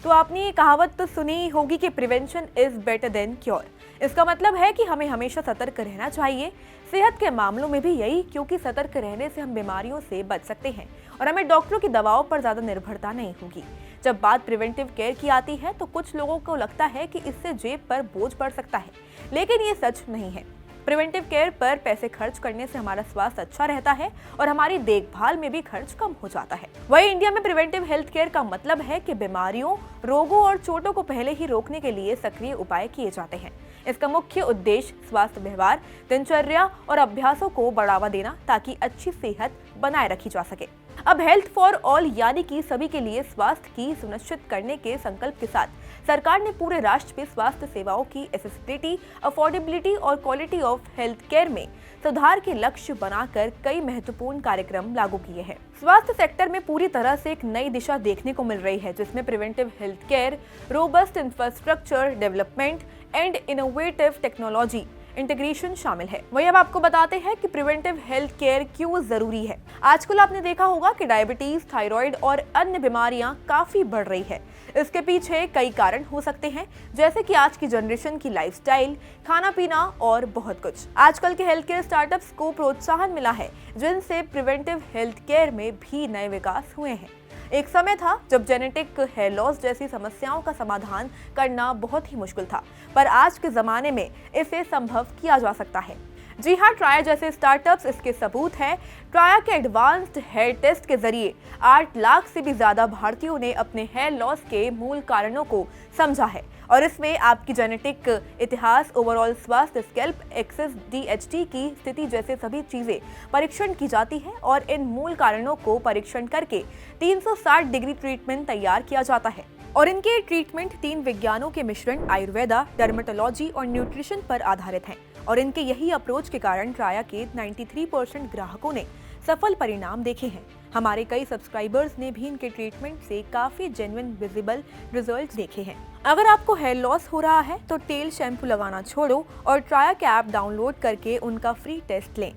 तो आपने ये कहावत तो सुनी होगी कि prevention is better than cure. इसका मतलब है कि हमें हमेशा सतर्क रहना चाहिए। सेहत के मामलों में भी यही, क्योंकि सतर्क रहने से हम बीमारियों से बच सकते हैं और हमें डॉक्टरों की दवाओं पर ज्यादा निर्भरता नहीं होगी। जब बात प्रिवेंटिव केयर की आती है तो कुछ लोगों को लगता है कि इससे जेब पर बोझ पड़ सकता है, लेकिन ये सच नहीं है। प्रिवेंटिव केयर पर पैसे खर्च करने से हमारा स्वास्थ्य अच्छा रहता है और हमारी देखभाल में भी खर्च कम हो जाता है। वही इंडिया में प्रिवेंटिव हेल्थ केयर का मतलब है कि बीमारियों, रोगों और चोटों को पहले ही रोकने के लिए सक्रिय उपाय किए जाते हैं। इसका मुख्य उद्देश्य स्वास्थ्य व्यवहार, दिनचर्या और अभ्यासों को बढ़ावा देना, ताकि अच्छी सेहत बनाए रखी जा सके। अब हेल्थ फॉर ऑल यानी कि सभी के लिए स्वास्थ्य की सुनिश्चित करने के संकल्प के साथ सरकार ने पूरे राष्ट्र में स्वास्थ्य सेवाओं की एक्सेसिबिलिटी, अफोर्डेबिलिटी और क्वालिटी ऑफ हेल्थ केयर में सुधार के लक्ष्य बनाकर कई महत्वपूर्ण कार्यक्रम लागू किए हैं। स्वास्थ्य सेक्टर में पूरी तरह से एक नई दिशा देखने को मिल रही है, जिसमें preventive health care, robust infrastructure development and innovative technology integration शामिल है। वही अब आपको बताते हैं कि प्रिवेंटिव हेल्थ केयर क्यों जरूरी है। आजकल आपने देखा होगा कि डायबिटीज, थायराइड और अन्य बीमारियां काफी बढ़ रही है। इसके पीछे कई कारण हो सकते हैं, जैसे कि आज की जनरेशन की लाइफस्टाइल, खाना पीना और बहुत कुछ। आजकल के हेल्थ केयर स्टार्टअप्स को प्रोत्साहन मिला है, जिनसे प्रिवेंटिव हेल्थ केयर में भी नए विकास हुए हैं। एक समय था जब जेनेटिक हेयर लॉस जैसी समस्याओं का समाधान करना बहुत ही मुश्किल था, पर आज के जमाने में इसे संभव किया जा सकता है। जी हाँ, ट्राया जैसे स्टार्टअप्स इसके सबूत है। ट्राया के एडवांस्ड हेयर टेस्ट के जरिए 8 लाख से भी ज्यादा भारतीयों ने अपने हेयर लॉस के मूल कारणों को समझा है, और इसमें आपकी जेनेटिक इतिहास, ओवरऑल स्वास्थ्य, स्कैल्प एक्सेस, DHT की स्थिति जैसे सभी चीजें परीक्षण की जाती है और इन मूल कारणों को परीक्षण करके 360 डिग्री ट्रीटमेंट तैयार किया जाता है। और इनके ट्रीटमेंट 3 विज्ञानों के मिश्रण आयुर्वेदा, डर्मेटोलॉजी और न्यूट्रिशन पर आधारित हैं, और इनके यही अप्रोच के कारण ट्राया के 93% ग्राहकों ने सफल परिणाम देखे हैं। हमारे कई सब्सक्राइबर्स ने भी इनके ट्रीटमेंट से काफी जेन्युइन विजिबल रिजल्ट्स देखे हैं। अगर आपको हेयर लॉस हो रहा है तो तेल शैम्पू लगाना छोड़ो और ट्राया के ऐप डाउनलोड करके उनका फ्री टेस्ट लें।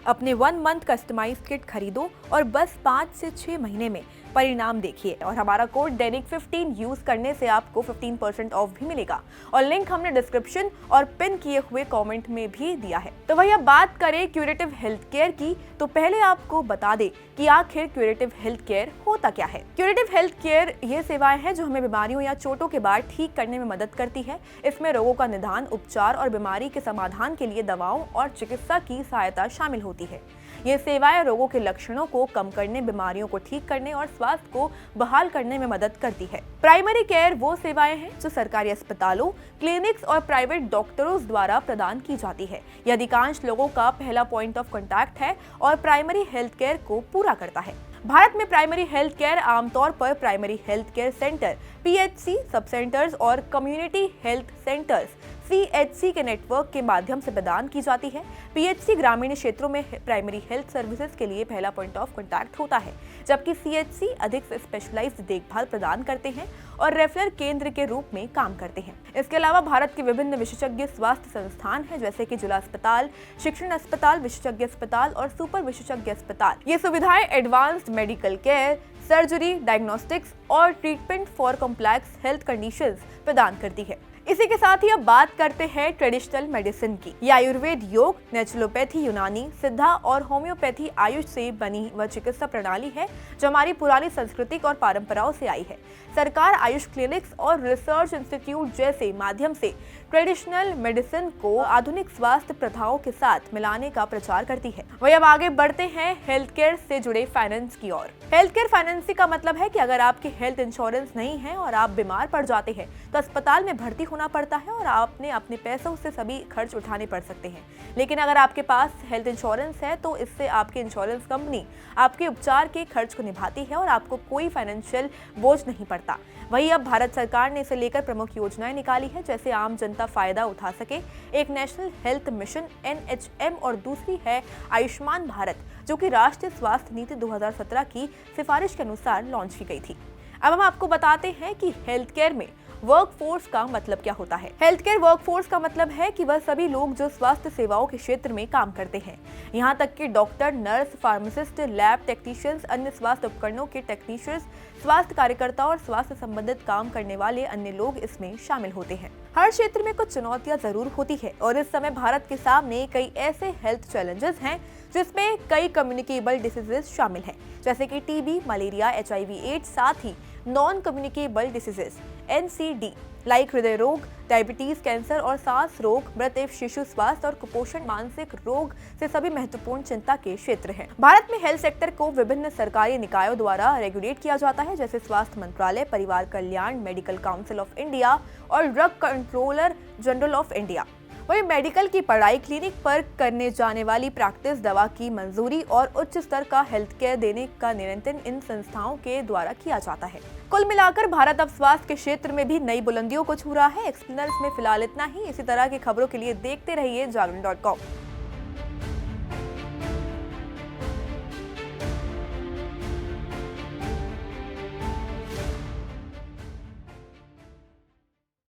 अपने 1 मंथ कस्टमाइज किट खरीदो और बस 5 से 6 महीने में परिणाम देखिए। और हमारा कोड दैनिक15 यूज करने से आपको 15% ऑफ भी मिलेगा, और लिंक हमने डिस्क्रिप्शन और पिन किए हुए कमेंट में भी दिया है। तो वही अब बात करें क्यूरेटिव हेल्थ केयर की, तो पहले आपको बता दें कि आखिर क्यूरेटिव हेल्थ केयर होता क्या है। क्यूरेटिव हेल्थ केयर ये सेवाएं हैं जो हमें बीमारियों या चोटों के बाद ठीक करने में मदद करती है। इसमें रोगों का निदान, उपचार और बीमारी के समाधान के लिए दवाओं और चिकित्सा की सहायता शामिल होती है। ये सेवाएं रोगों के लक्षणों को कम करने, बीमारियों को ठीक करने और स्वास्थ्य को बहाल करने में मदद करती है। प्राइमरी केयर वो सेवाएं हैं जो सरकारी अस्पतालों, क्लिनिक्स और प्राइवेट डॉक्टरों द्वारा प्रदान की जाती है। ये अधिकांश लोगों का पहला पॉइंट ऑफ कांटेक्ट है और प्राइमरी हेल्थ केयर को पूरा करता है। भारत में प्राइमरी हेल्थ केयर आमतौर पर primary health care centre, PHC, सब सेंटर्स और कम्युनिटी हेल्थ सेंटर्स, CHC के नेटवर्क के माध्यम से प्रदान की जाती है। PHC ग्रामीण क्षेत्रों में प्राइमरी हेल्थ सर्विसेज के लिए पहला पॉइंट ऑफ कांटेक्ट होता है, जबकि CHC अधिक स्पेशलाइज्ड देखभाल प्रदान करते हैं और रेफरल केंद्र के रूप में काम करते हैं। इसके अलावा भारत के विभिन्न विशेषज्ञ स्वास्थ्य संस्थान हैं, जैसे कि जिला अस्पताल, शिक्षण अस्पताल, विशेषज्ञ अस्पताल और सुपर विशेषज्ञ अस्पताल। ये सुविधाएं advanced medical care, surgery, diagnostics और treatment for complex health conditions प्रदान करती है। इसी के साथ ही अब बात करते हैं ट्रेडिशनल मेडिसिन की। ये आयुर्वेद, योग, नेचुरोपैथी, यूनानी, सिद्धा और होम्योपैथी आयुष से बनी वह चिकित्सा प्रणाली है जो हमारी पुरानी सांस्कृतिक और परंपराओं से आई है। सरकार आयुष क्लिनिक्स और रिसर्च इंस्टीट्यूट जैसे माध्यम से ट्रेडिशनल मेडिसिन को आधुनिक स्वास्थ्य प्रथाओं के साथ मिलाने का प्रचार करती है। वही अब आगे बढ़ते हैं हेल्थ केयर से जुड़े फाइनेंस की ओर। हेल्थ केयर फाइनेंसिंग का मतलब है कि अगर आपके हेल्थ इंश्योरेंस नहीं है और आप बीमार पड़ जाते हैं तो अस्पताल में भर्ती होना पड़ता है और आपने अपने पैसों से सभी खर्च उठाने पड़ सकते हैं। लेकिन अगर आपके पास हेल्थ इंश्योरेंस है तो इससे आपकी इंश्योरेंस कंपनी आपके उपचार के खर्च को निभाती है और आपको कोई फाइनेंशियल बोझ नहीं पड़ता। वहीं अब भारत सरकार ने इसे लेकर प्रमुख योजनाएं निकाली है, जैसे आम जनता फायदा उठा सके। एक नेशनल हेल्थ मिशन NHM और दूसरी है आयुष्मान भारत, जो कि राष्ट्रीय स्वास्थ्य नीति 2017 की सिफारिश के अनुसार लॉन्च की गई थी। अब हम आपको बताते हैं कि हेल्थ केयर में वर्कफोर्स का मतलब क्या होता है। हेल्थ केयर वर्कफोर्स का मतलब है कि वह सभी लोग जो स्वास्थ्य सेवाओं के क्षेत्र में काम करते हैं, यहाँ तक कि doctor, nurse, pharmacist, lab technicians, अन्य स्वास्थ्य उपकरणों के टेक्नीशियंस, स्वास्थ्य कार्यकर्ता और स्वास्थ्य संबंधित काम करने वाले अन्य लोग इसमें शामिल होते हैं। हर क्षेत्र में कुछ चुनौतियां जरूर होती है और इस समय भारत के सामने कई ऐसे हेल्थ चैलेंजेस हैं जिसमें कई कम्युनिकेबल डिसीजेस शामिल हैं, जैसे कि टीबी, मलेरिया, HIV, एड्स, साथ ही non communicable diseases NCD like हृदय रोग, डायबिटीज, कैंसर और सांस रोग, मृत एवं शिशु स्वास्थ्य और कुपोषण, मानसिक रोग से सभी महत्वपूर्ण चिंता के क्षेत्र हैं। भारत में हेल्थ सेक्टर को विभिन्न सरकारी निकायों द्वारा रेगुलेट किया जाता है, जैसे स्वास्थ्य मंत्रालय, परिवार कल्याण, मेडिकल काउंसिल ऑफ इंडिया और drug controller general of India. वही मेडिकल की पढ़ाई, क्लिनिक पर करने जाने वाली प्रैक्टिस, दवा की मंजूरी और उच्च स्तर का हेल्थ केयर देने का नियंत्रण इन संस्थाओं के द्वारा किया जाता है। कुल मिलाकर भारत अब स्वास्थ्य के क्षेत्र में भी नई बुलंदियों को छू रहा है। एक्सप्लेनर्स में फिलहाल इतना ही। इसी तरह की खबरों के लिए देखते रहिए जागरण.com।